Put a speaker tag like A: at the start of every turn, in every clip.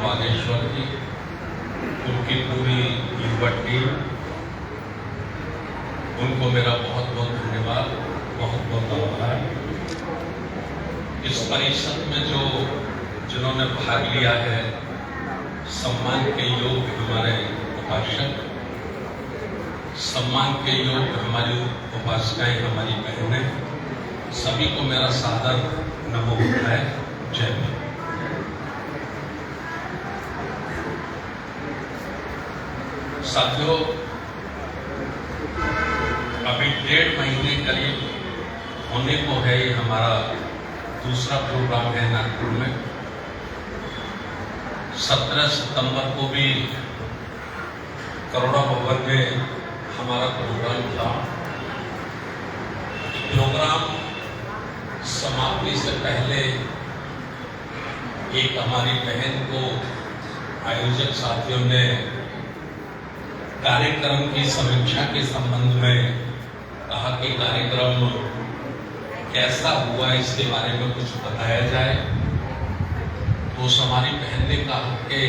A: बागेश्वर जी, उनकी पूरी युवा टीम, उनको मेरा बहुत बहुत धन्यवाद, बहुत बहुत आभार। इस परिषद में जिन्होंने भाग लिया है, सम्मान के योग्य हमारे उपासक, सम्मान के योग्य हमारी उपासिकाएं, हमारी बहनें, सभी को मेरा सादर नमो है। जय हिंद। साथियों, अभी 1.5 महीने करीब होने को है, ये हमारा दूसरा प्रोग्राम है नागपुर में। 17 सितंबर को भी करोड़ा भवन में हमारा प्रोग्राम था। प्रोग्राम समाप्ति से पहले एक हमारी बहन को आयोजक साथियों ने कार्यक्रम की समीक्षा के संबंध में कहा कि कार्यक्रम कैसा हुआ, इसके बारे में कुछ बताया जाए। तो उस हमारी बहन ने कहा कि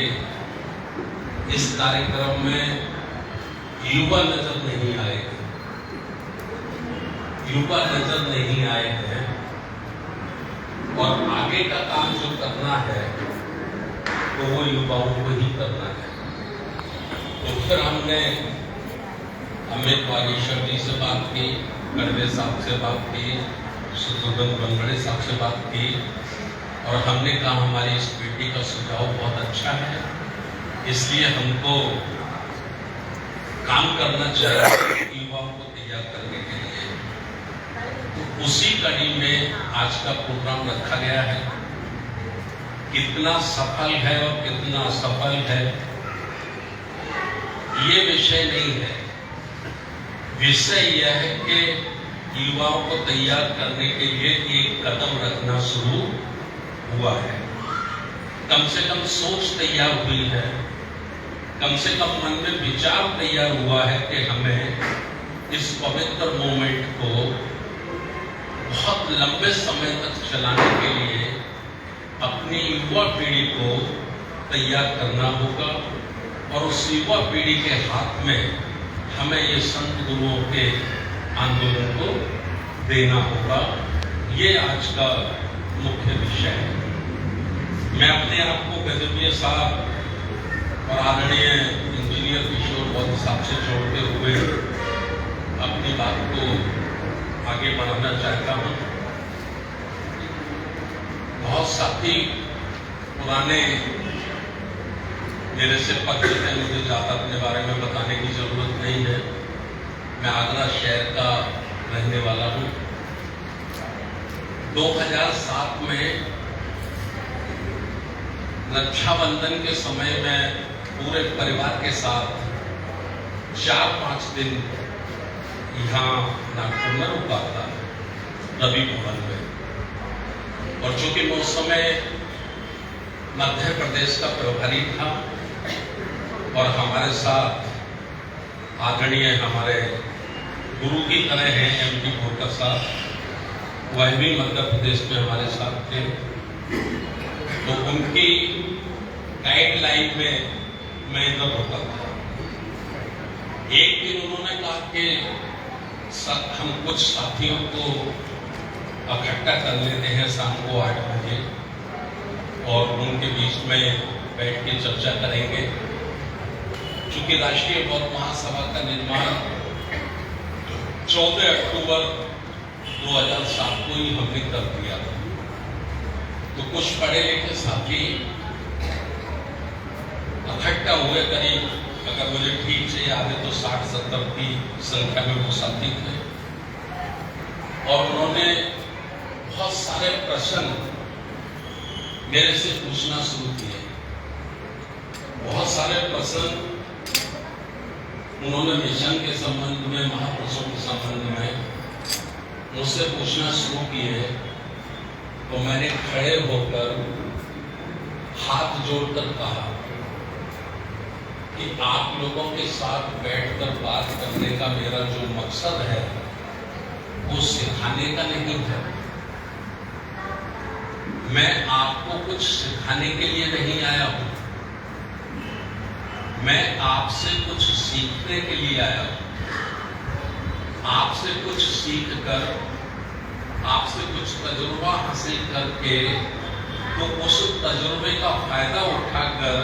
A: इस कार्यक्रम में युवा नजर नहीं आए, युवा नजर नहीं आए हैं, और आगे का काम जो करना है तो वो युवाओं को ही करना है। तो फिर हमने अमित बागेश्वर जी से बात की, गढ़वे साहब से बात की, सुदर्शन बनगड़े साहब से बात की, और हमने कहा हमारी इस बेटी का सुझाव बहुत अच्छा है, इसलिए हमको काम करना चाहिए युवाओं को तैयार करने के लिए। तो उसी कड़ी में आज का प्रोग्राम रखा गया है। कितना सफल है और कितना असफल है ये विषय नहीं है। विषय यह है कि युवाओं को तैयार करने के लिए एक कदम रखना शुरू हुआ है। कम से कम सोच तैयार हुई है, कम से कम मन में विचार तैयार हुआ है कि हमें इस पवित्र मोमेंट को बहुत लंबे समय तक चलाने के लिए अपनी युवा पीढ़ी को तैयार करना होगा, और उस युवा पीढ़ी के हाथ में हमें ये संत गुरुओं के आंदोलन को देना होगा। ये आज का मुख्य विषय है। मैं अपने आप को गजबीय साहब और आदरणीय इंजीनियर किशोर बौद्ध साहब से जोड़ते हुए अपनी बात को आगे बढ़ाना चाहता हूँ। बहुत साथी पुराने मेरे से परिचित हैं, मुझे ज्यादा अपने बारे में बताने की जरूरत नहीं है। मैं आगरा शहर का रहने वाला हूँ। 2007 में रक्षाबंधन के समय में पूरे परिवार के साथ 4-5 दिन यहाँ नागपुर में रुका था, रवि भवन में। और चूंकि मैं उस समय मध्य प्रदेश का प्रभारी था, और हमारे साथ आदरणीय हमारे गुरु की तरह हैं एमपी भोकर साहब, वह भी मध्य प्रदेश में हमारे साथ थे। तो उनकी गाइडलाइन में मैं इधर होता था। एक दिन उन्होंने कहा कि हम कुछ साथियों को इकट्ठा कर लेते हैं शाम को 8 बजे, और उनके बीच में बैठ के चर्चा करेंगे। चूंकि राष्ट्रीय बौद्ध महासभा का निर्माण 14 अक्टूबर 2007 को ही हमने कर दिया था, तो कुछ पढ़े लिखे साथी इकट्ठा हुए। करीब, अगर मुझे ठीक से याद है तो 60-70 की संख्या में वो साथी थे, और उन्होंने बहुत सारे प्रश्न मेरे से पूछना शुरू किए। बहुत सारे प्रश्न उन्होंने मिशन के संबंध में, महापुरुषों के संबंध में मुझसे पूछना शुरू किए। तो मैंने खड़े होकर हाथ जोड़कर कहा कि आप लोगों के साथ बैठकर बात करने का मेरा जो मकसद है वो सिखाने का नहीं है। मैं आपको कुछ सिखाने के लिए नहीं आया हूं, मैं आपसे कुछ सीखने के लिए आया हूं। आपसे कुछ सीख कर, आपसे कुछ तजुर्बा हासिल करके, तो उस तजुर्बे का फायदा उठाकर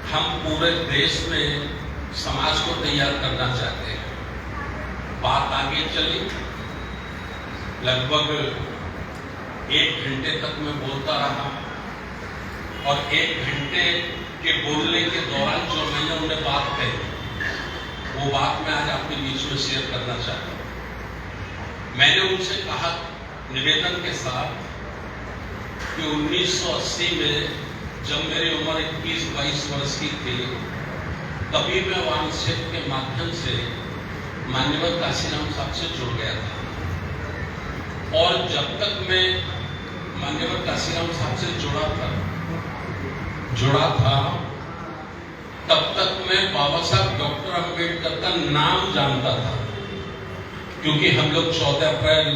A: हम पूरे देश में समाज को तैयार करना चाहते हैं। बात आगे चली, लगभग 1 घंटे तक मैं बोलता रहा और 1 घंटे के बोलने के दौरान जो मैंने उन्हें बात कही, वो बात मैं आज आपके बीच में शेयर करना चाहता हूं। मैंने उनसे कहा निवेदन के साथ कि 1980 में जब मेरी उम्र 21-22 वर्ष की थी, तभी मैं वानसेप के माध्यम से मान्यवर काशीराम साहब से जुड़ गया था। और जब तक मैं मान्यवर काशीराम साहब से जुड़ा था, तब तक मैं बाबा साहब डॉक्टर अंबेडकर का नाम जानता था, क्योंकि हम लोग 14 अप्रैल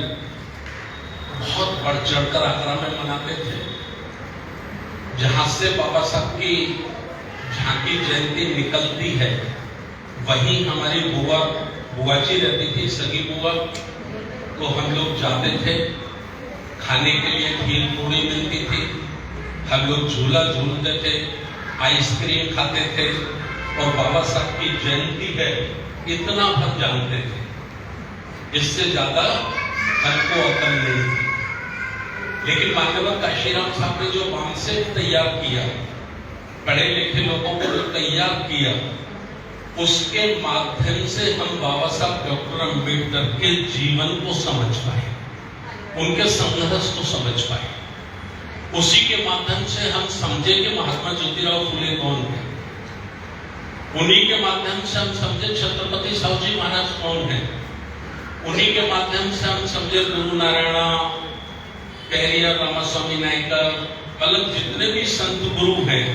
A: बहुत बढ़ चढ़कर आगरा में मनाते थे, जहां से बाबा साहब की झांकी जयंती निकलती है। वहीं हमारी बुआ जी रहती थी, सगी बुआ, तो हम लोग जाते थे। खाने के लिए खीर पूरी मिलती थी, हम लोग झूला झूलते थे, आइसक्रीम खाते थे और बाबा साहब की जयंती है इतना भर जानते थे। इससे ज्यादा हमको अकल नहीं थी। लेकिन मान्यवर काशीराम साहब ने जो वानसेप तैयार किया, पढ़े लिखे लोगों को जो तैयार किया, उसके माध्यम से हम बाबा साहब डॉक्टर अंबेडकर के जीवन को समझ पाए, उनके संघर्ष को समझ पाए। उसी के माध्यम से हम समझे कि महात्मा ज्योतिराव फुले कौन है। उन्हीं के माध्यम से हम समझे छत्रपति साहूजी महाराज कौन है। उन्हीं के माध्यम से हम समझे गुरु नारायण, पेरियर रामास्वामी नायकर, मतलब जितने भी संत गुरु हैं,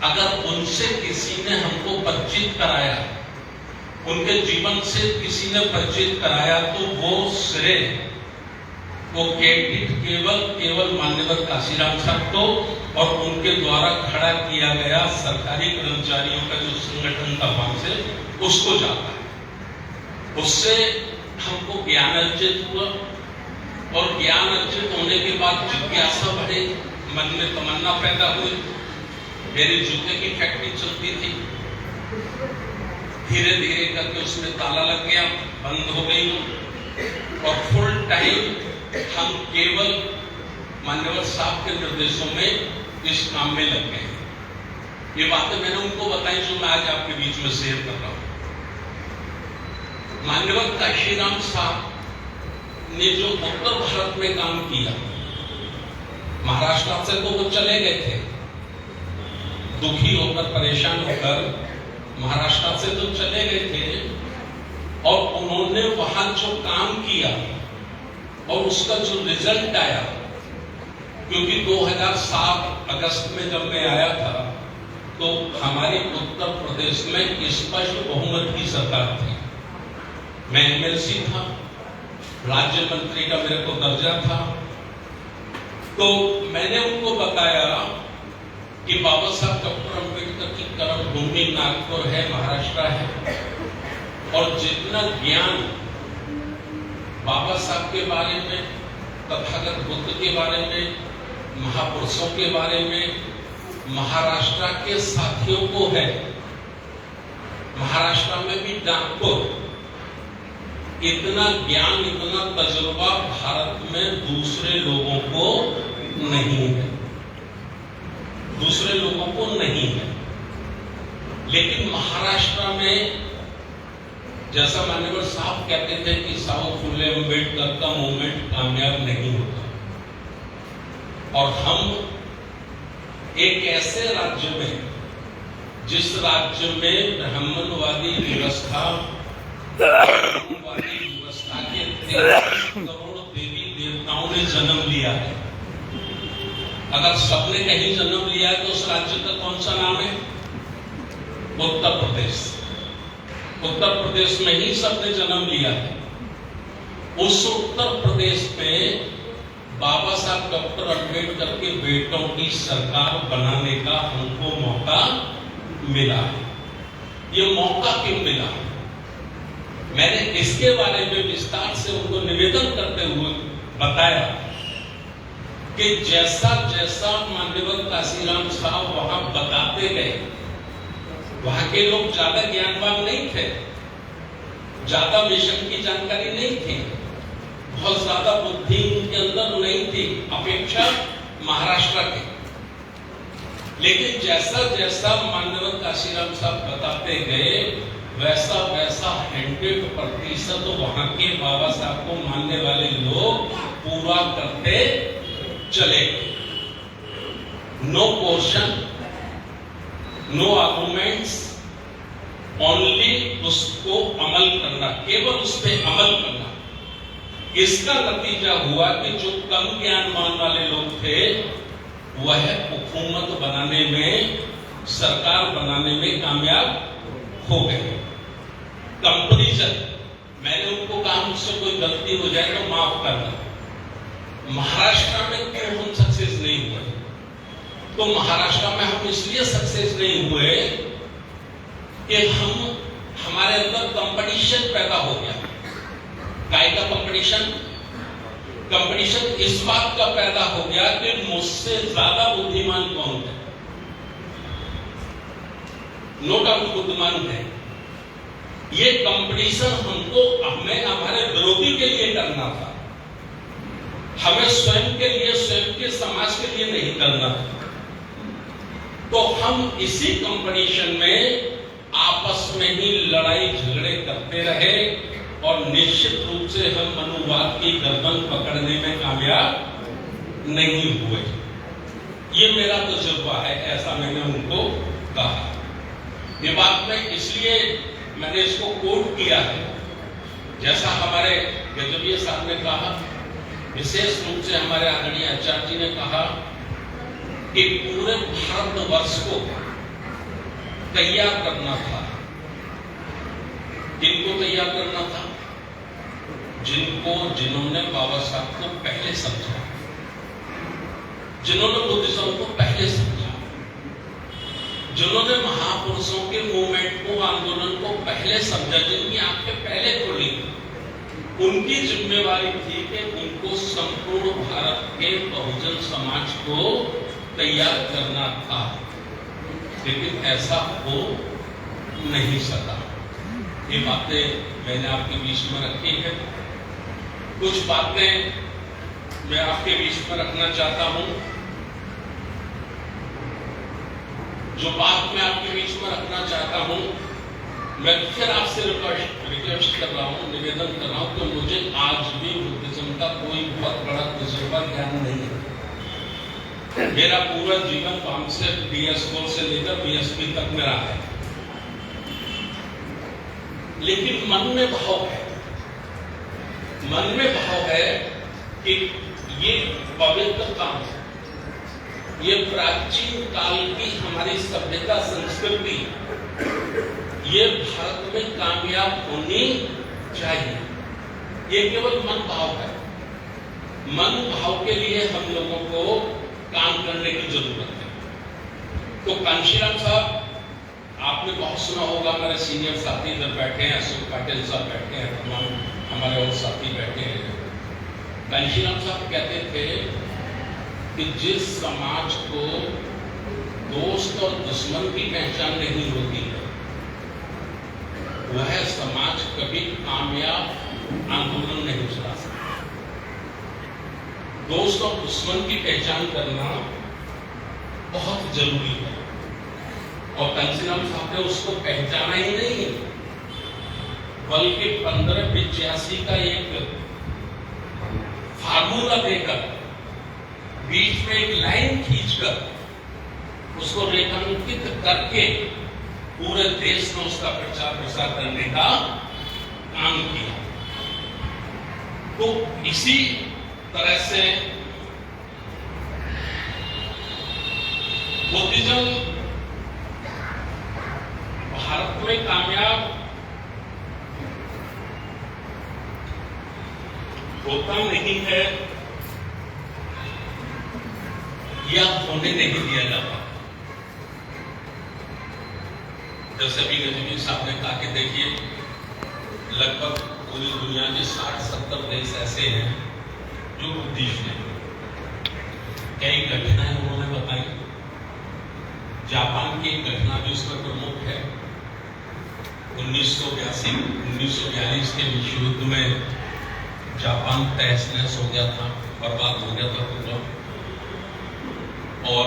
A: अगर उनसे किसी ने हमको परिचित कराया, उनके जीवन से किसी ने परिचित कराया, तो वो श्रेय, वो क्रेडिट केवल मान्यवर काशीराम साहब को और उनके द्वारा खड़ा किया गया सरकारी कर्मचारियों का जो संगठन था वानसेप, उसको जाता है। उससे हमको ज्ञान अर्जित हुआ और ज्ञान अर्जित होने के बाद जिज्ञासा बढ़े, मन में तमन्ना पैदा हुई। मेरी जूते की फैक्ट्री चलती थी, धीरे धीरे करके उसमें ताला लग गया, बंद हो गई और फुल टाइम हम केवल मान्यवर साहब के निर्देशों में इस काम में लग गए। ये बातें मैंने उनको बताई जो मैं आज आपके बीच में शेयर कर रहा हूं। मान्यवर काशीराम साहब ने जो उत्तर भारत में काम किया, महाराष्ट्र से तो वो चले गए थे, दुखी होकर, परेशान होकर महाराष्ट्र से तो चले गए थे, और उन्होंने वहां जो काम किया और उसका जो रिजल्ट आया, क्योंकि 2007 अगस्त में जब मैं आया था, तो हमारे उत्तर प्रदेश में स्पष्ट बहुमत की सरकार थी। मैं एमएलसी था, राज्य मंत्री का मेरे को दर्जा था। तो मैंने उनको बताया कि बाबा साहब डॉक्टर अंबेडकर की कर्मभूमि नागपुर है, महाराष्ट्र है, और जितना ज्ञान बाबा साहब के बारे में, तथागत बुद्ध के बारे में, महापुरुषों के बारे में महाराष्ट्र के साथियों को है, महाराष्ट्र में भी नागपुर, इतना ज्ञान, इतना तजुर्बा भारत में दूसरे लोगों को नहीं है, दूसरे लोगों को नहीं है। लेकिन महाराष्ट्र में, जैसा मान्यवर साहब कहते थे कि साहू फुले अम्बेडकर का मूवमेंट कामयाब नहीं होता, और हम एक ऐसे राज्य में, जिस राज्य में ब्राह्मणवादी व्यवस्था के 13 करोड़ देवी देवताओं ने जन्म लिया है। अगर सबने कहीं जन्म लिया है तो उस राज्य का कौन सा नाम है? उत्तर प्रदेश। उत्तर प्रदेश में ही सबने जन्म लिया है। उस उत्तर प्रदेश में बाबा साहब डॉक्टर अंबेडकर के बेटों की सरकार बनाने का हमको मौका मिला है। ये मौका क्यों मिला। मैंने इसके बारे में विस्तार से उनको निवेदन करते हुए बताया कि जैसा जैसा माननीय काशीराम साहब वहां बताते गए, वहां के लोग ज्यादा ज्ञानवान नहीं थे, ज्यादा मिशन की जानकारी नहीं थी, बहुत ज्यादा बुद्धि उनके अंदर नहीं थी अपेक्षा महाराष्ट्र के। लेकिन जैसा जैसा माननीय काशीराम साहब बताते गए, वैसा वैसा 100% वहां के बाबा साहब को मानने वाले लोग पूरा करते चले। No question, no arguments, only उसको अमल करना, केवल उस पर अमल करना। इसका नतीजा हुआ कि जो कम ज्ञानवान वाले लोग थे वह हुकूमत बनाने में, सरकार बनाने में कामयाब हो गए। कंपैरिजन, मैंने उनको कहा मुझसे कोई गलती हो जाए तो माफ करना। महाराष्ट्र में क्यों हम सक्सेस नहीं हुए? तो महाराष्ट्र में हम इसलिए सक्सेस नहीं हुए कि हमारे अंदर कंपटीशन पैदा हो गया। काय का कंपटीशन? कंपटीशन इस बात का पैदा हो गया कि मुझसे ज्यादा बुद्धिमान कौन है। नो डाउट बुद्धिमान है। ये कंपटीशन हमें हमारे विरोधी के लिए करना था, हमें स्वयं के लिए, स्वयं के समाज के लिए नहीं करना। तो हम इसी कंपटीशन में आपस में ही लड़ाई झगड़े करते रहे और निश्चित रूप से हम मनुवाद की गर्दन पकड़ने में कामयाब नहीं हुए। ये मेरा तजुर्बा है, ऐसा मैंने उनको कहा। ये बात मैं इसलिए मैंने इसको कोट किया है, जैसा हमारे गजबिया साहब ने कहा, विशेष रूप से हमारे आदरणीय आचार्य जी ने कहा कि पूरे भारतवर्ष को तैयार करना था। किनको तैयार करना था? जिन्होंने बाबा साहब को पहले समझा, जिन्होंने बुद्धिज्म को पहले समझा, जिन्होंने महापुरुषों के मूवमेंट को, आंदोलन को पहले समझा, जिनकी आंखें पहले खुली, उनकी जिम्मेवारी थी कि उनको संपूर्ण भारत के बहुजन समाज को तैयार करना था। लेकिन ऐसा हो नहीं सका। ये बातें मैंने आपके बीच में रखी है। कुछ बातें मैं आपके बीच में रखना चाहता हूं। जो बात मैं आपके बीच में रखना चाहता हूं, मैं फिर आपसे रिक्वेस्ट कर रहा हूं, निवेदन कर रहा हूं कि मुझे आज भी बुद्धिज्म का कोई बहुत बड़ा तजुर्बा ज्ञान नहीं है। मेरा पूरा जीवन हमसे DS4 से लेकर BSP तक मेरा है, लेकिन मन में भाव है, मन में भाव है कि ये पवित्र काम है, ये प्राचीन काल की हमारी सभ्यता, संस्कृति, ये भारत में कामयाब होनी चाहिए। ये केवल मन भाव है। मन भाव के लिए हम लोगों को काम करने की जरूरत है। तो कांशीराम साहब, आपने बहुत सुना होगा, हमारे सीनियर साथी इधर बैठे हैं, अशोक पाटिल साहब बैठे हैं, तमाम हमारे और साथी बैठे हैं। कांशीराम साहब कहते थे कि जिस समाज को दोस्त और दुश्मन की पहचान नहीं होती है, वह समाज कभी कामयाब आंदोलन नहीं चला सकता। दोस्त और दुश्मन की पहचान करना बहुत जरूरी है, और कांशीराम साहब ने उसको पहचाना ही नहीं, बल्कि 1585 का एक फार्मूला देकर, बीच में एक लाइन खींचकर, उसको रेखांकित करके पूरे देश में उसका प्रचार प्रसार करने का काम किया। तो इसी तरह से बुद्धिज्म भारत में कामयाब होता नहीं है या होने नहीं दिया जाता। जैसे भी गजनी साहब ने कहा कि देखिए लगभग पूरी दुनिया के 60-70 देश ऐसे हैं जो बुद्धिस्ट हैं। कई घटनाएं उन्होंने बताई। जापान की एक घटना भी उसमें प्रमुख है। 1942 के विश्व युद्ध में जापान तहस नहस हो गया था, बर्बाद हो गया था पूरा। और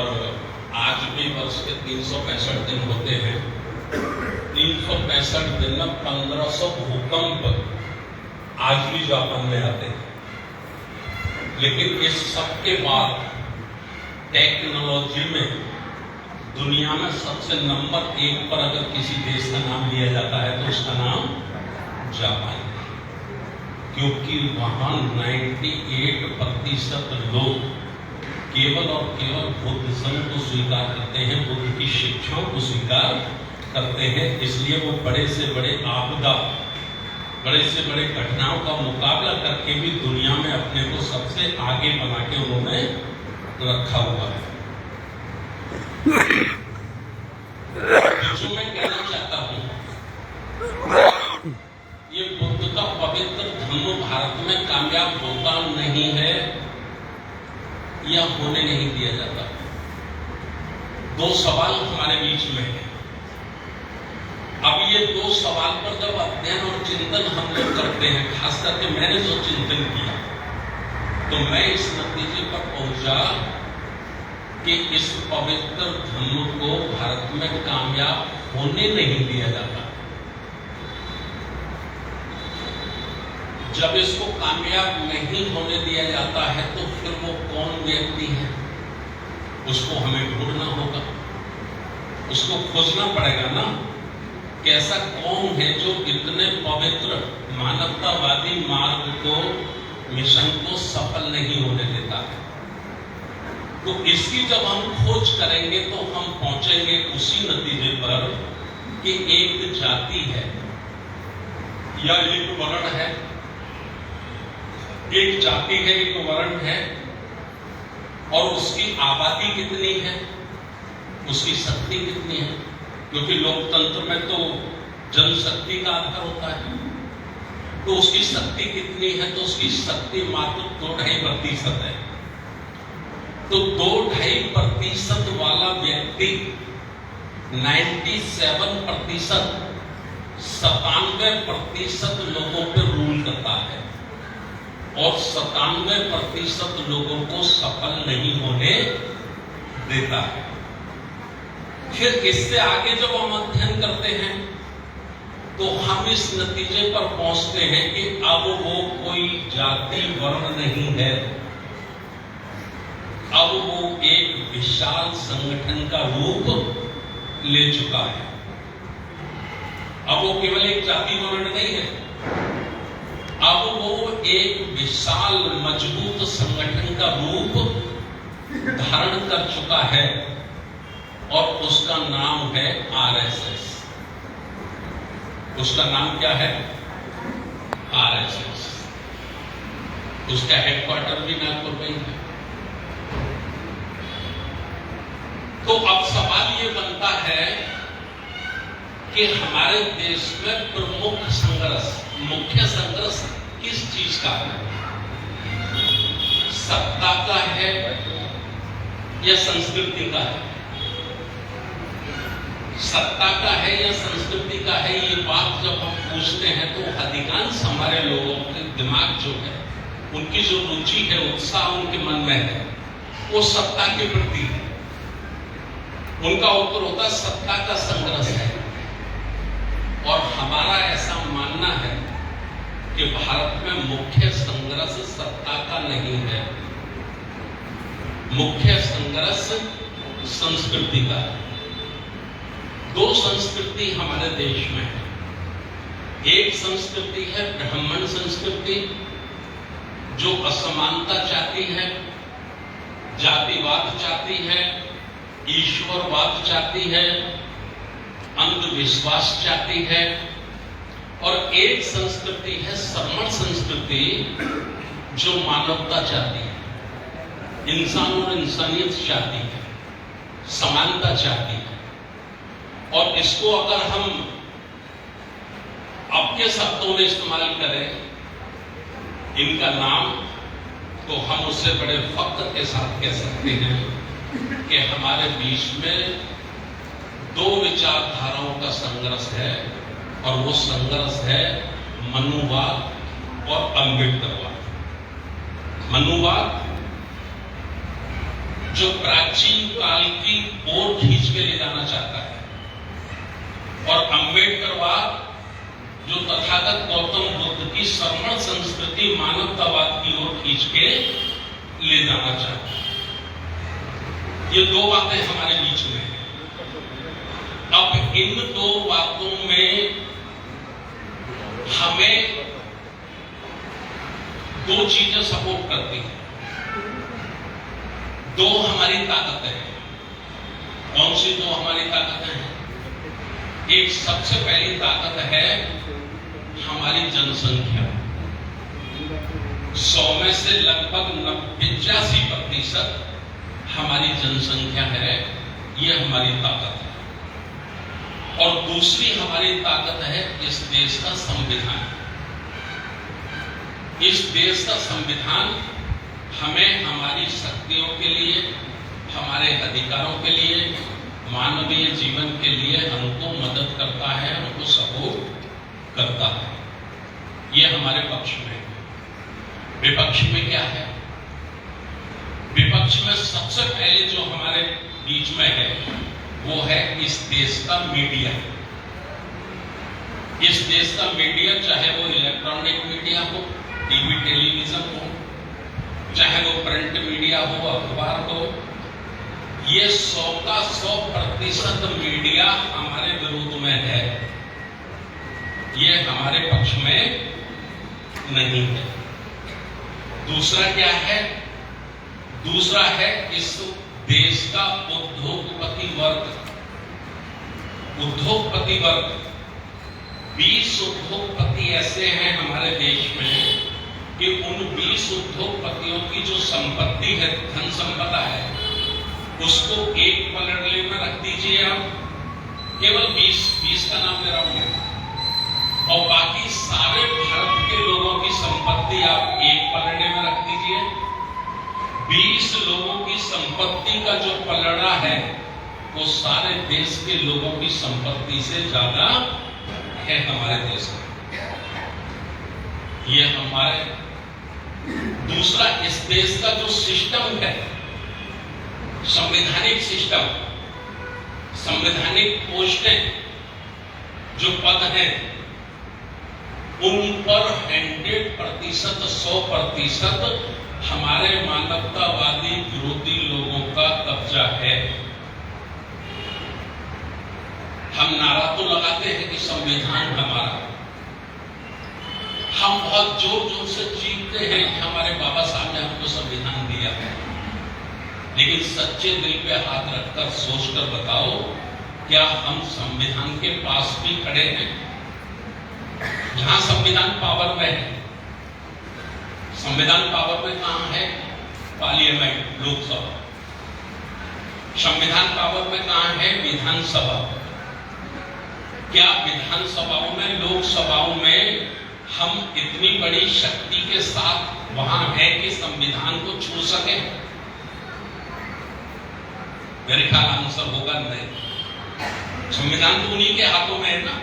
A: आज भी वर्ष के 365 दिन होते हैं। 365 दिन में 1500 भूकंप आज भी जापान में आते हैं। लेकिन इस सब के बाद टेक्नोलॉजी में दुनिया में सबसे नंबर 1 पर अगर किसी देश का नाम लिया जाता है तो उसका नाम जापान है, क्योंकि वहां 98% लोग केवल और केवल बुद्धिज्म को स्वीकार करते हैं, बुद्ध की शिक्षाओं को स्वीकार करते हैं। इसलिए वो बड़े से बड़े आपदा, बड़े से बड़े घटनाओं का मुकाबला करके भी दुनिया में अपने को सबसे आगे बना के उन्होंने रखा हुआ है। जो मैं कहना चाहता हूं, ये बुद्ध का पवित्र धर्म भारत में कामयाब होता नहीं है या होने नहीं दिया जाता। 2 सवाल हमारे बीच में है। अब ये 2 सवाल पर जब अध्ययन और चिंतन हम लोग करते हैं, खास करके मैंने जो चिंतन किया, तो मैं इस नतीजे पर पहुंचा कि इस पवित्र धर्म को भारत में कामयाब होने नहीं दिया जाता। जब इसको कामयाब नहीं होने दिया जाता है तो फिर वो कौन व्यक्ति है, उसको हमें ढूंढना होगा, उसको खोजना पड़ेगा ना कि ऐसा कौन है जो इतने पवित्र मानवतावादी मार्ग को, मिशन को सफल नहीं होने देता है। तो इसकी जब हम खोज करेंगे तो हम पहुंचेंगे उसी नतीजे पर कि एक जाति है या एक वर्ण है, एक जाति है, एक वर्ण है, और उसकी आबादी कितनी है, उसकी शक्ति कितनी है। क्योंकि लोकतंत्र में तो जनशक्ति का आधार होता है, तो उसकी शक्ति कितनी है, तो उसकी शक्ति मात्र 2-2.5% है। तो 2-2.5% वाला व्यक्ति 97% लोगों पर रूल करता है और 97% लोगों को सफल नहीं होने देता है। फिर इससे आगे जब हम अध्ययन करते हैं तो हम इस नतीजे पर पहुंचते हैं कि अब वो कोई जाति वर्ण नहीं है, अब वो एक विशाल संगठन का रूप ले चुका है। अब वो केवल एक जाति वर्ण नहीं है, अब वो एक विशाल मजबूत संगठन का रूप धारण कर चुका है और उसका नाम है आरएसएस। उसका नाम क्या है? आरएसएस। उसका हेडक्वार्टर भी नागपुर में है। तो अब सवाल ये बनता है कि हमारे देश में प्रमुख संघर्ष, मुख्य संघर्ष किस चीज का है? सत्ता का है या संस्कृति का है? सत्ता का है या संस्कृति का है, ये बात जब हम पूछते हैं तो अधिकांश हमारे लोगों के दिमाग जो है, उनकी जो रुचि है, उत्साह उनके मन में है, वो सत्ता के प्रति है। उनका उत्तर होता है सत्ता का संघर्ष है। और हमारा ऐसा मानना है कि भारत में मुख्य संघर्ष सत्ता का नहीं है, मुख्य संघर्ष संस्कृति का है। 2 संस्कृति हमारे देश में है। एक संस्कृति है ब्राह्मण संस्कृति, जो असमानता चाहती है, जातिवाद चाहती है, ईश्वरवाद चाहती है, अंधविश्वास चाहती है। और एक संस्कृति है श्रमण संस्कृति, जो मानवता चाहती है, इंसान और इंसानियत चाहती है, समानता चाहती है। और और इसको अगर हम आपके शब्दों में इस्तेमाल करें इनका नाम, तो हम उससे बड़े फख्र के साथ कह सकते हैं कि हमारे बीच में दो विचारधाराओं का संघर्ष है, और वो संघर्ष है मनुवाद और अम्बेडकरवाद। मनुवाद जो प्राचीन काल की ओर खींच के ले जाना चाहता है, और अम्बेडकरवाद जो तथागत गौतम बुद्ध की श्रमण संस्कृति मानवतावाद की ओर खींच के ले जाना चाहता है। ये दो बातें हमारे बीच में हैं। अब इन दो बातों में हमें दो चीजें सपोर्ट करती हैं, दो हमारी ताकतें हैं। कौन सी दो हमारी ताकतें हैं? एक सबसे पहली ताकत है हमारी जनसंख्या। 100 में से लगभग 85% हमारी जनसंख्या है, ये हमारी ताकत है। और दूसरी हमारी ताकत है इस देश का संविधान। इस देश का संविधान हमें हमारी शक्तियों के लिए, हमारे अधिकारों के लिए, मानवीय जीवन के लिए हमको मदद करता है, हमको सपोर्ट करता है। ये हमारे पक्ष में है। विपक्ष में क्या है? विपक्ष में सबसे पहले जो हमारे बीच में है वो है इस देश का मीडिया। इस देश का मीडिया, चाहे वो इलेक्ट्रॉनिक मीडिया हो, टीवी टेलीविजन हो, चाहे वो प्रिंट मीडिया हो, अखबार हो, ये 100% मीडिया हमारे विरोध में है, ये हमारे पक्ष में नहीं है। दूसरा क्या है? दूसरा है इस देश का उद्योगपति वर्ग। उद्योगपति वर्ग, 20 उद्योगपति ऐसे हैं हमारे देश में कि उन 20 उद्योगपतियों की जो संपत्ति है, धन संपदा है, उसको एक पलड़े में रख दीजिए आप, केवल 20 का नाम ले रहा हूं मैं, और बाकी सारे भारत के लोगों की संपत्ति आप एक पलड़े में रख दीजिए। 20 लोगों की संपत्ति का जो पलड़ा है वो सारे देश के लोगों की संपत्ति से ज्यादा है हमारे देश में। ये हमारे दूसरा, इस देश का जो सिस्टम है, संवैधानिक सिस्टम, संवैधानिक पोस्टें, जो पद हैं, उन पर 100%, 100% हमारे मानवतावादी विरोधी लोगों का कब्जा है। हम नारा तो लगाते हैं कि संविधान हमारा, हम बहुत जोर जोर से चीखते हैं कि हमारे बाबा साहब ने हमको संविधान दिया है, लेकिन सच्चे दिल पे हाथ रखकर सोचकर बताओ, क्या हम संविधान के पास भी खड़े हैं? जहां संविधान पावर में है, संविधान पावर में कहां है? पार्लियामेंट, लोकसभा। संविधान पावर में कहां है? विधानसभा। क्या विधानसभाओं में, लोकसभाओं में हम इतनी बड़ी शक्ति के साथ वहां है कि संविधान को छू सके? मेरे ख्याल आंसर होगा नहीं। संविधान तो उन्हीं के हाथों में है ना।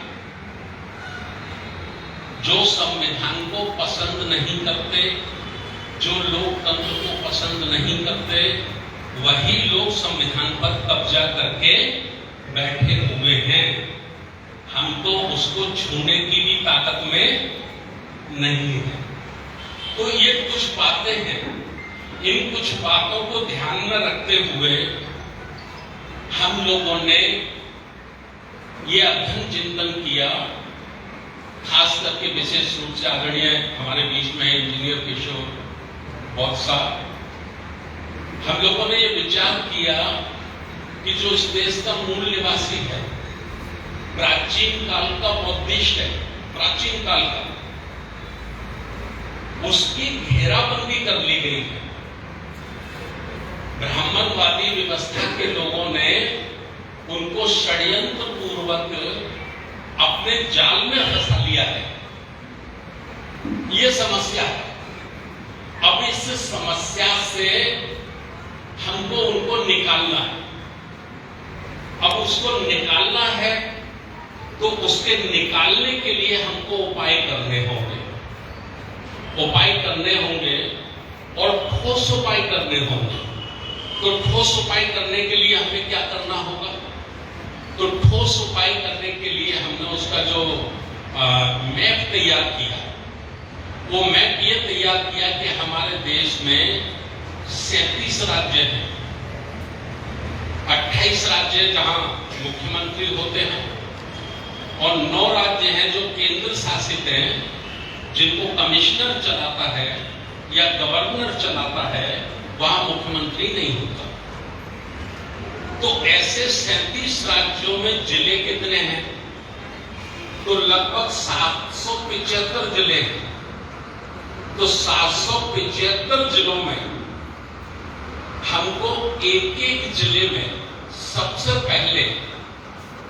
A: जो संविधान को पसंद नहीं करते, जो लोकतंत्र को पसंद नहीं करते, वही लोग संविधान पर कब्जा करके बैठे हुए हैं। हम तो उसको छूने की भी ताकत में नहीं है। तो ये कुछ बातें हैं, इन कुछ बातों को ध्यान में रखते हुए हम लोगों ने ये अध्ययन चिंतन किया। खास करके विशेष रूप से आदरणीय हमारे बीच में इंजीनियर किशोर बौत्सा, हम लोगों ने ये विचार किया कि जो इस देश का मूल निवासी है, प्राचीन काल का बौद्धिस्ट है, प्राचीन काल का, उसकी घेराबंदी कर ली गई है। ब्राह्मणवादी व्यवस्था के लोगों ने उनको षड्यंत्र पूर्वक पूर्वक अपने जाल में फंसा लिया है। ये समस्या है। अब इस समस्या से हमको उनको निकालना है। अब उसको निकालना है तो उसके निकालने के लिए हमको उपाय करने होंगे, और ठोस उपाय करने होंगे। तो ठोस उपाय करने के लिए हमें क्या करना होगा? तो ठोस उपाय करने के लिए हमने उसका जो मैप तैयार किया, वो मैप ये तैयार किया कि हमारे देश में 37 राज्य हैं, 28 राज्य जहां मुख्यमंत्री होते हैं, और 9 राज्य हैं जो केंद्र शासित हैं, जिनको कमिश्नर चलाता है या गवर्नर चलाता है, वहां मुख्यमंत्री नहीं होता। तो ऐसे 37 राज्यों में जिले कितने हैं? तो लगभग 775 जिले हैं। तो 775 जिलों में हमको एक एक जिले में सबसे पहले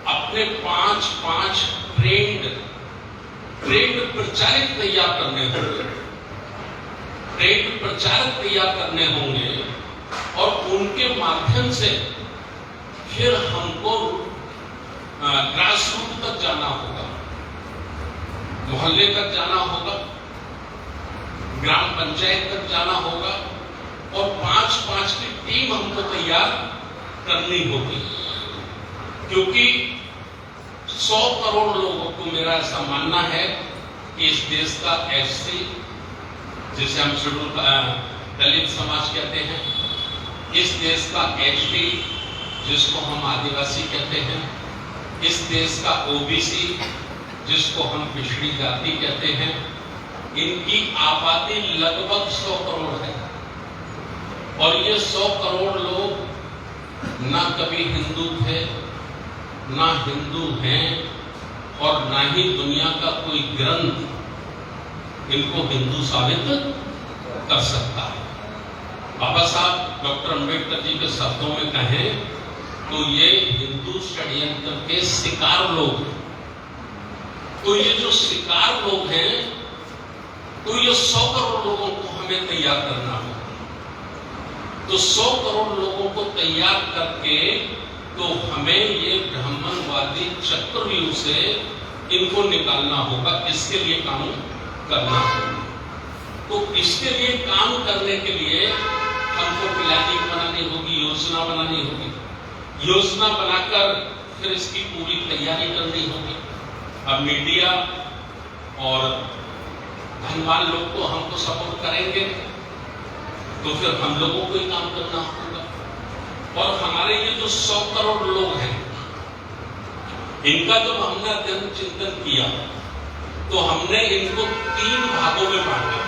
A: अपने 5 ट्रेंड प्रचारक तैयार करने होंगे। ट्रेंड प्रचारक तैयार करने होंगे और उनके माध्यम से फिर हमको ग्रास रूट तक जाना होगा, मोहल्ले तक जाना होगा, ग्राम पंचायत तक जाना होगा, और 5 की टीम हमको तैयार करनी होगी। क्योंकि 100 करोड़ लोगों को, मेरा ऐसा मानना है कि इस देश का एससी, जिसे हम शेड्यूल दलित समाज कहते हैं, इस देश का एसटी, जिसको हम आदिवासी कहते हैं, इस देश का ओबीसी, जिसको हम पिछड़ी जाति कहते हैं, इनकी आबादी लगभग 100 करोड़ है। और ये 100 करोड़ लोग ना कभी हिंदू थे, ना हिंदू हैं, और ना ही दुनिया का कोई ग्रंथ इनको हिंदू साबित कर सकता है। बाबा साहब डॉक्टर अंबेडकर जी के शब्दों में कहें तो ये हिंदू षड्यंत्र के शिकार लोग हैं। तो ये जो शिकार लोग हैं, तो ये 100 करोड़ लोगों को हमें तैयार करना होगा। तो 100 करोड़ लोगों को तैयार करके तो हमें ये ब्राह्मणवादी चक्रव्यूह से इनको निकालना होगा। इसके लिए काम करना होगा। तो इसके लिए काम करने के लिए हमको प्लानिंग बनानी होगी, योजना बनानी होगी। योजना बनाकर फिर इसकी पूरी तैयारी करनी होगी। अब मीडिया और धनवान लोग तो हमको सपोर्ट करेंगे, तो फिर हम लोगों को ही काम करना होगा। और हमारे ये जो 100 करोड़ लोग हैं, इनका जब हमने अध्ययन चिंतन किया तो हमने इनको 3 भागों में बांटा।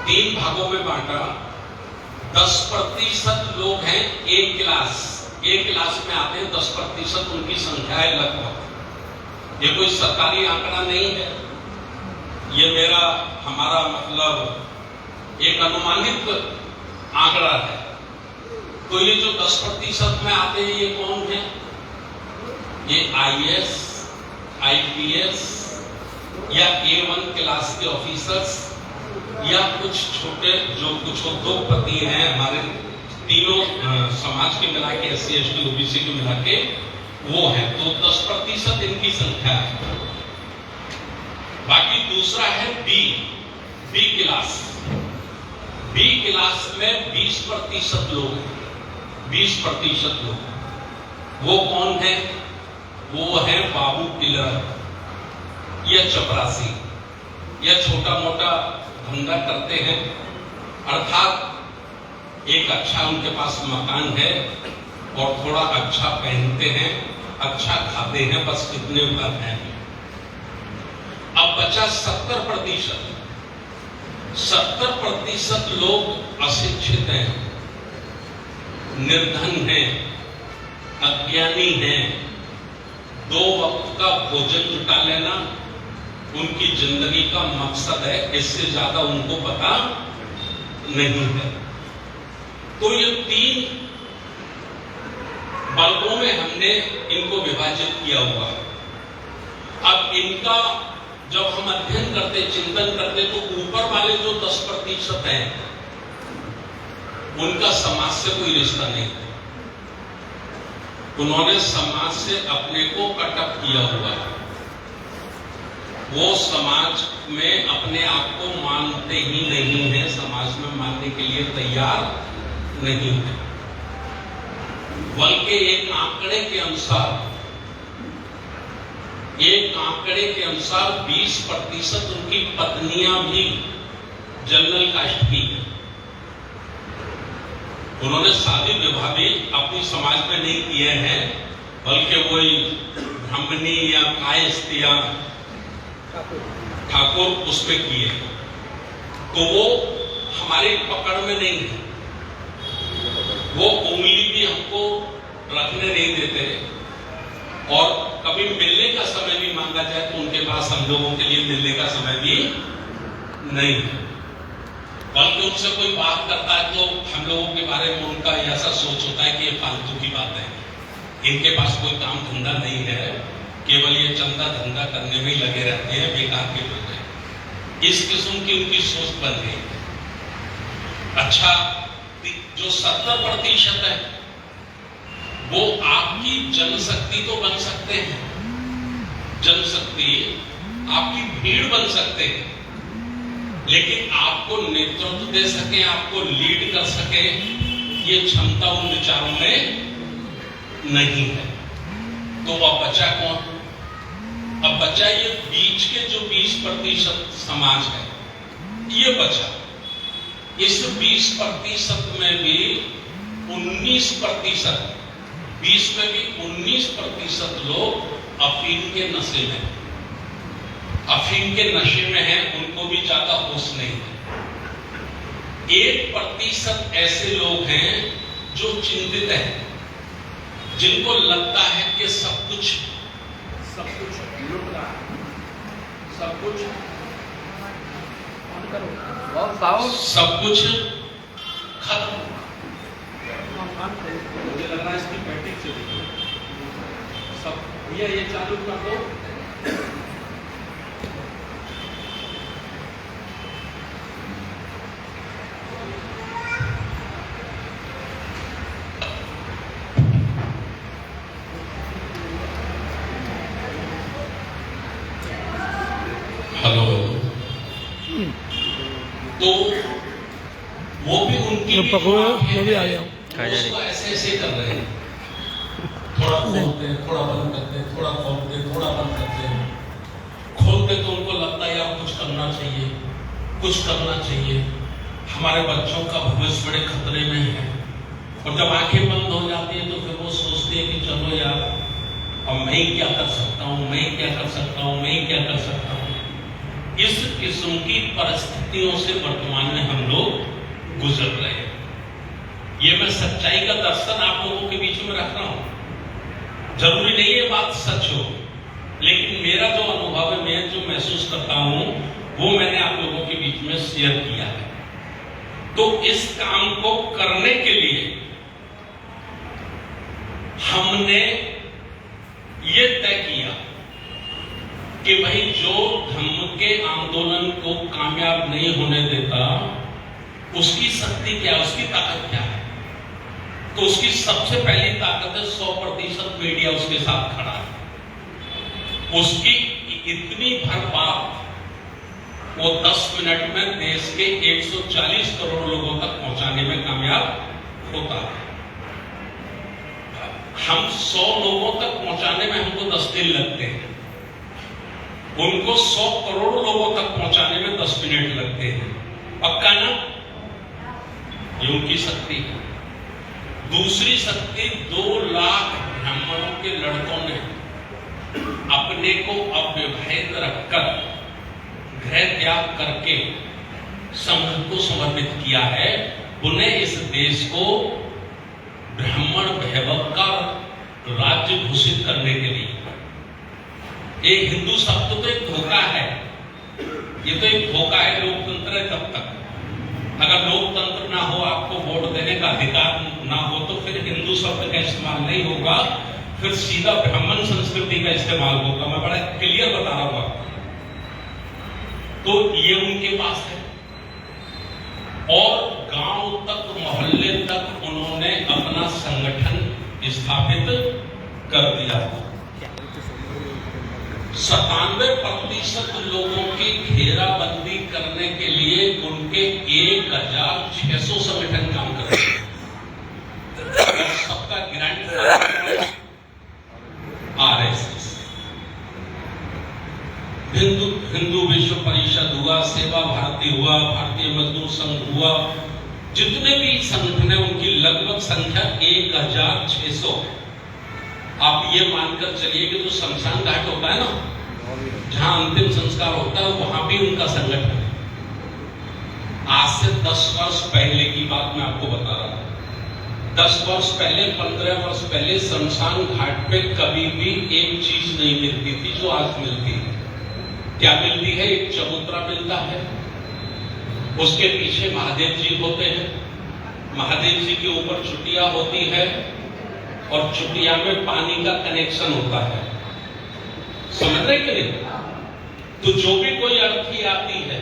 A: 3 भागों में बांटा। 10% लोग हैं एक क्लास में आते हैं, 10% उनकी संख्या है लगभग। ये कोई सरकारी आंकड़ा नहीं है, ये हमारा मतलब एक अनुमानित आंकड़ा है। तो ये जो 10% में आते हैं, ये कौन है? ये IAS, IPS या A1 क्लास के ऑफिसर्स, या कुछ छोटे जो कुछ उद्योगपति हैं, हमारे तीनों समाज के मिला के, SC ST OBC के मिला के वो है। तो 10% इनकी संख्या है। बाकी दूसरा है बी क्लास। बी क्लास में 20% लोग हैं। 20% लोग वो कौन है? वो है बाबू किलर या चपरासी, या छोटा मोटा धंधा करते हैं, अर्थात एक अच्छा उनके पास मकान है और थोड़ा अच्छा पहनते हैं, अच्छा खाते हैं, बस इतने पर है। अब बचा 70%। 70% लोग अशिक्षित हैं, निर्धन हैं, अज्ञानी हैं। 2 वक्त का भोजन जुटा लेना उनकी जिंदगी का मकसद है, इससे ज्यादा उनको पता नहीं है। तो ये 3 वर्गों में हमने इनको विभाजित किया हुआ है। अब इनका जब हम अध्ययन करते, चिंतन करते, तो ऊपर वाले जो 10% हैं उनका समाज से कोई रिश्ता नहीं है। उन्होंने समाज से अपने को कट ऑफ किया हुआ है। वो समाज में अपने आप को मानते ही नहीं है, समाज में मानने के लिए तैयार नहीं है। बल्कि एक आंकड़े के अनुसार 20% उनकी पत्नियां भी जनरल कास्ट की हैं। उन्होंने शादी विवाह भी अपनी समाज में नहीं किए हैं, बल्कि वही ब्राह्मणी या कायस्थ या ठाकुर उस पे किए, तो वो हमारी पकड़ में नहीं है। वो उंगली भी हमको रखने नहीं देते, और कभी मिलने का समय भी मांगा जाए तो उनके पास हम लोगों के लिए मिलने का समय भी नहीं है। बल्कि उनसे कोई बात करता है तो हम लोगों के बारे में उनका ऐसा सोच होता है कि ये फालतू की बात है, इनके पास कोई काम धंधा नहीं है, केवल ये चंदा धंधा करने में ही लगे रहते हैं, बेकार के लोग हैं। इस किस्म की उनकी सोच बन गई। अच्छा, जो 70% है वो आपकी जनशक्ति तो बन सकते हैं, जनशक्ति आपकी भीड़ बन सकते हैं, लेकिन आपको नेतृत्व दे सके, आपको लीड कर सके, ये क्षमता उन विचारों में नहीं है। तो अब बचा कौन? अब बचा ये बीच के जो 20% समाज है, ये बचा। इस 20% में भी 19%, 20 में भी 19% लोग अफीम के नशे में, अफीम के नशे में हैं, उनको भी ज्यादा होश नहीं है। 1% ऐसे लोग हैं जो चिंतित हैं, जिनको लगता है कि सब कुछ लुट रहा है, सब कुछ खत्म। मुझे लग रहा है इसकी बैटरी से सब ये चालू कर दो। हेलो, तो वो भी उनकी
B: मैं भी आ गया हूँ।
A: ऐसे कर रहे हैं, थोड़ा खोलते हैं, थोड़ा बंद करते हैं, थोड़ा खोलते हैं, थोड़ा बंद करते हैं। खोलते तो उनको लगता है यार कुछ करना चाहिए, कुछ करना चाहिए, हमारे बच्चों का भविष्य बड़े खतरे में है। और जब आंखें बंद हो जाती है तो फिर वो सोचते हैं कि चलो यार, अब मैं क्या कर सकता हूँ, मैं क्या कर सकता हूँ, मैं क्या कर सकता हूँ। इस किस्म की परिस्थितियों से वर्तमान में हम लोग गुजर रहे हैं। ये मैं सच्चाई का दर्शन आप लोगों के बीच में रख रहा हूं। जरूरी नहीं है बात सच हो, लेकिन मेरा जो अनुभव है, मैं जो महसूस करता हूं, वो मैंने आप लोगों के बीच में शेयर किया है। तो इस काम को करने के लिए हमने ये तय किया कि भाई जो धम्म के आंदोलन को कामयाब नहीं होने देता, उसकी शक्ति क्या है, उसकी ताकत क्या है। तो उसकी सबसे पहली ताकत है 100% मीडिया उसके साथ खड़ा है। उसकी इतनी भर बात वो 10 मिनट में देश के 140 करोड़ लोगों तक पहुंचाने में कामयाब होता है। हम 100 लोगों तक पहुंचाने में हमको 10 दिन लगते हैं, उनको 100 करोड़ लोगों तक पहुंचाने में 10 मिनट लगते हैं। पक्का ना? ये उनकी शक्ति है। दूसरी शक्ति 2 लाख ब्राह्मणों के लड़कों ने अपने को अविवाहित रखकर गृह त्याग करके संघ को समर्पित किया है। उन्हें इस देश को ब्राह्मण वैभव का राज्य घोषित करने के लिए। एक हिंदू शब्द तो एक धोखा है, ये तो एक धोखा है। लोकतंत्र है तब तक, अगर लोकतंत्र ना हो, आपको वोट देने का अधिकार ना हो तो फिर हिंदू शब्द का इस्तेमाल नहीं होगा, फिर सीधा ब्राह्मण संस्कृति का इस्तेमाल होगा। मैं बड़ा क्लियर बता रहा हूं आपको। तो ये उनके पास है, और गांव तक मोहल्ले तक उन्होंने अपना संगठन स्थापित कर दिया। 97% लोगों की घेराबंदी करने के लिए उनके 1600 संगठन काम कर रहे हैं, और सबका ग्रैंड आरएसएस, हिंदू विश्व परिषद हुआ, सेवा भारती हुआ, भारतीय मजदूर संघ हुआ, जितने भी संगठन है उनकी लगभग संख्या 1600। आप ये मानकर चलिए कि जो शमशान घाट होता है ना, जहां अंतिम संस्कार होता है, वहां भी उनका संगठन है। आज से 10 वर्ष पहले की बात मैं आपको बता रहा हूं। 10 वर्ष पहले, 15 वर्ष पहले शमशान घाट पे कभी भी एक चीज नहीं मिलती थी जो आज मिलती है। क्या मिलती है? एक चबूतरा मिलता है, उसके पीछे महादेव जी होते हैं, महादेव जी के ऊपर चुटिया होती है, और चुटिया में पानी का कनेक्शन होता है। समझ रहे कि नहीं? तो जो भी कोई अर्थी आती है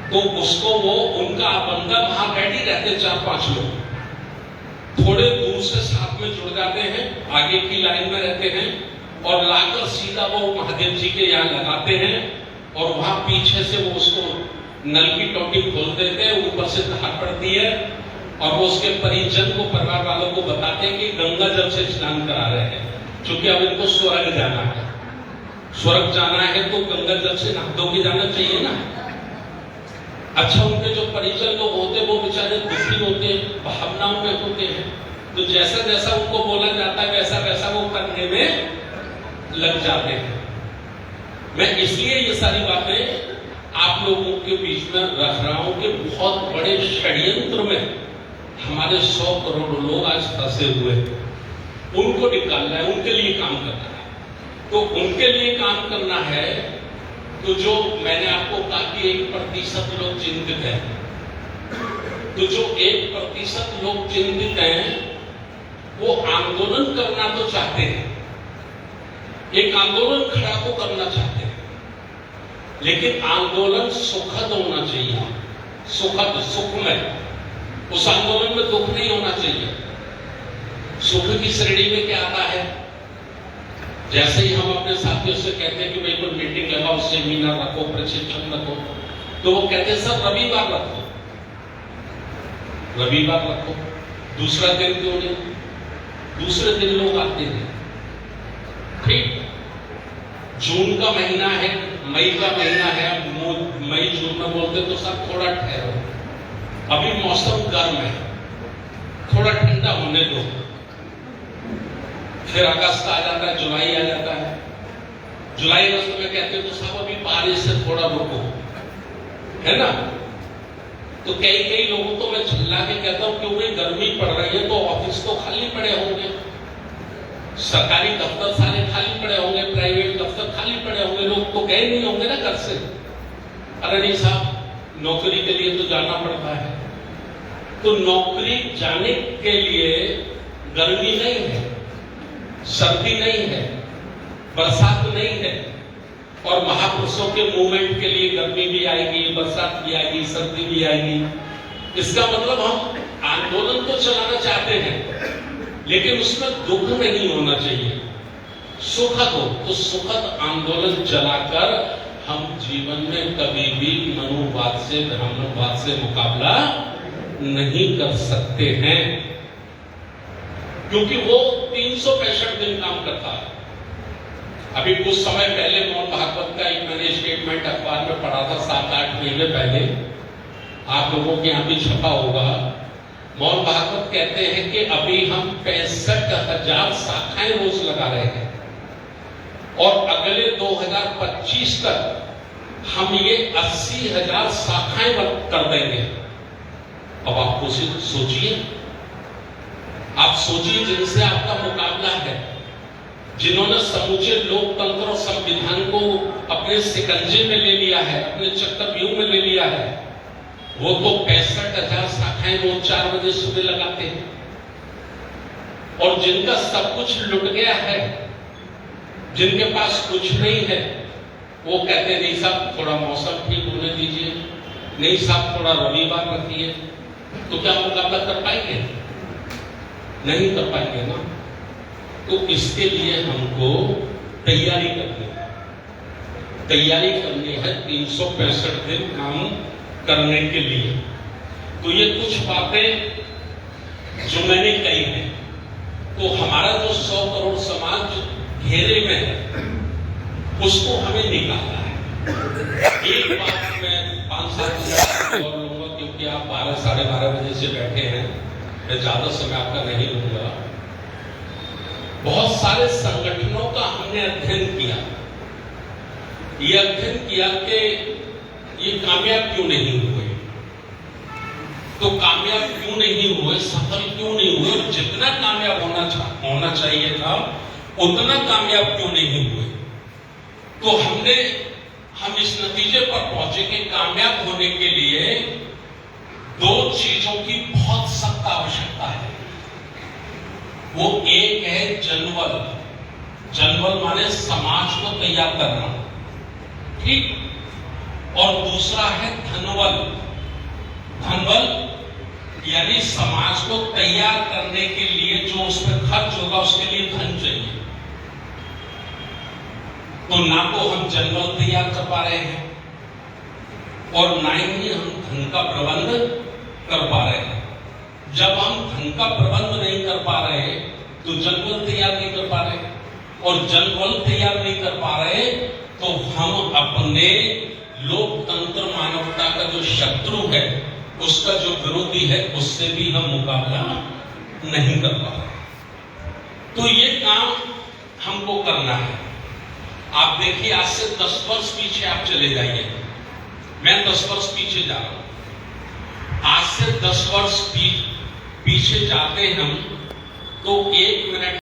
A: तो उसको वो उनका बंदा वहां रेडी रहते 4-5 लोग, थोड़े दूर से साथ में जुड़ जाते हैं, आगे की लाइन में रहते हैं, और लाकर सीधा वो महादेव जी के यहाँ लगाते हैं, और वहां पीछे से वो उसको नल की टोटी खोल देते हैं, ऊपर से धार पड़ती है, और वो उसके परिजन को, परिवार वालों को बताते हैं कि गंगा जल से स्नान करा रहे हैं, क्योंकि अब इनको स्वर्ग जाना है। स्वर्ग जाना है तो गंगा जल से नहा धो के जाना चाहिए ना। अच्छा, उनके जो परिजन लोग होते हैं वो बेचारे दुखी होते हैं, भावनाओं में होते हैं, तो जैसा जैसा उनको बोला जाता है वैसा वैसा वो करने में लग जाते हैं। मैं इसलिए ये सारी बातें आप लोगों के बीच में रख रहा हूं कि बहुत बड़े षड्यंत्र में हमारे 100 करोड़ लोग आज फंसे हुए हैं। उनको निकालना है, उनके लिए काम करना है। तो उनके लिए काम करना है तो जो मैंने आपको कहा कि 1% लोग चिंतित हैं, तो जो 1% लोग चिंतित हैं वो आंदोलन करना तो चाहते हैं, एक आंदोलन खड़ा तो करना चाहते हैं, लेकिन आंदोलन सुखद होना चाहिए, सुखद, सुखमय। उस आंदोलन में दुख नहीं होना चाहिए। सुख की श्रेणी में क्या आता है? जैसे ही हम अपने साथियों से कहते हैं कि भाई कोई मीटिंग लगाओ, सेमिनार रखो, प्रशिक्षण रखो, तो वो कहते हैं सर रविवार रखो, रविवार रखो, दूसरा दिन क्यों नहीं? दूसरे दिन लोग आते हैं। ठीक, जून का महीना है, मई का महीना है, मई जून में बोलते तो सब थोड़ा ठहरो, अभी मौसम गर्म है, थोड़ा ठंडा होने दो। फिर अगस्त आ जाता है, जुलाई आ जाता है, जुलाई अगस्त में कहते तो साहब अभी बारिश से थोड़ा रुको, है ना? तो कई लोगों तो मैं चिल्ला के कहता हूं क्योंकि गर्मी पड़ रही है तो ऑफिस तो खाली पड़े होंगे, सरकारी दफ्तर सारे खाली पड़े होंगे, प्राइवेट दफ्तर खाली पड़े होंगे, लोग तो गए नहीं होंगे ना घर से। अरे नहीं साहब, नौकरी के लिए तो जाना पड़ता है। तो नौकरी जाने के लिए गर्मी नहीं है, सर्दी नहीं है, बरसात नहीं है, और महापुरुषों के मूवमेंट के लिए गर्मी भी आएगी, बरसात भी आएगी, सर्दी भी आएगी। इसका मतलब हम आंदोलन तो चलाना चाहते हैं, लेकिन उसमें दुख नहीं होना चाहिए, सुखद हो। तो सुखद आंदोलन चलाकर हम जीवन में कभी भी मनुवाद से, ब्राह्मणवाद से मुकाबला नहीं कर सकते हैं, क्योंकि वो 365 दिन काम करता है। अभी कुछ समय पहले मोहन भागवत का एक मैंने स्टेटमेंट अखबार में पढ़ा था, 7-8 महीने पहले, आप लोगों के यहाँ भी छपा होगा। मोहन भागवत कहते हैं कि अभी हम 65,000 शाखाएं रोज लगा रहे हैं, और अगले 2025 तक हम ये 80,000 शाखाएं कर देंगे। अब आप सोचिए, आप सोचिए जिनसे आपका मुकाबला है, जिन्होंने समूचे लोकतंत्र और संविधान को अपने शिकंजे में ले लिया है, अपने चक्रव्यूह में ले लिया है, वो तो 65,000 शाखाएं वो 4 बजे सुबह लगाते हैं। और जिनका सब कुछ लुट गया है, जिनके पास कुछ नहीं है, वो कहते हैं नहीं साहब थोड़ा मौसम ठीक होने दीजिए, नहीं साहब थोड़ा रविवार रखिए। तो क्या मुकाबला कर पाएंगे? नहीं कर पाएंगे ना। तो इसके लिए हमको तैयारी करनी है। तैयारी करनी है 365 दिन काम करने के लिए। तो ये कुछ बातें जो मैंने कही है, तो हमारा जो 100 करोड़ समाज घेरे में है, उसको हमें निकालना है। एक बात मैं 5-7 मिनट और लूंगा, क्योंकि आप 12 साढ़े 12 बजे से बैठे हैं, मैं ज्यादा समय आपका नहीं लूंगा। बहुत सारे संगठनों का हमने अध्ययन किया। ये अध्ययन किया कि ये कामयाब क्यों नहीं हुए, तो कामयाब क्यों नहीं हुए, सफल क्यों नहीं हुए, और जितना कामयाब होना चाहिए था उतना कामयाब क्यों नहीं हुए। तो हम इस नतीजे पर पहुंचे कि कामयाब होने के लिए 2 चीजों की बहुत सख्त आवश्यकता है। वो एक है जनवल माने समाज को तैयार करना, ठीक, और दूसरा है धनवल यानी समाज को तैयार करने के लिए जो उस पर खर्च होगा उसके लिए धन चाहिए। तो ना तो हम जनवल तैयार कर पा रहे हैं और ना ही हम धन का प्रबंध कर पा रहे हैं। जब हम धन का प्रबंध नहीं कर पा रहे तो जनवल तैयार नहीं कर पा रहे, और जनवल तैयार नहीं कर पा रहे तो हम अपने लोकतंत्र मानवता का जो शत्रु है, उसका जो विरोधी है, उससे भी हम मुकाबला नहीं कर पा रहे। तो ये काम हमको करना है। आप देखिए, आज से 10 वर्ष पीछे आप चले जाइए, मैं 10 वर्ष पीछे जा रहा हूं। आज से 10 वर्ष पीछे जाते हम तो 1 मिनट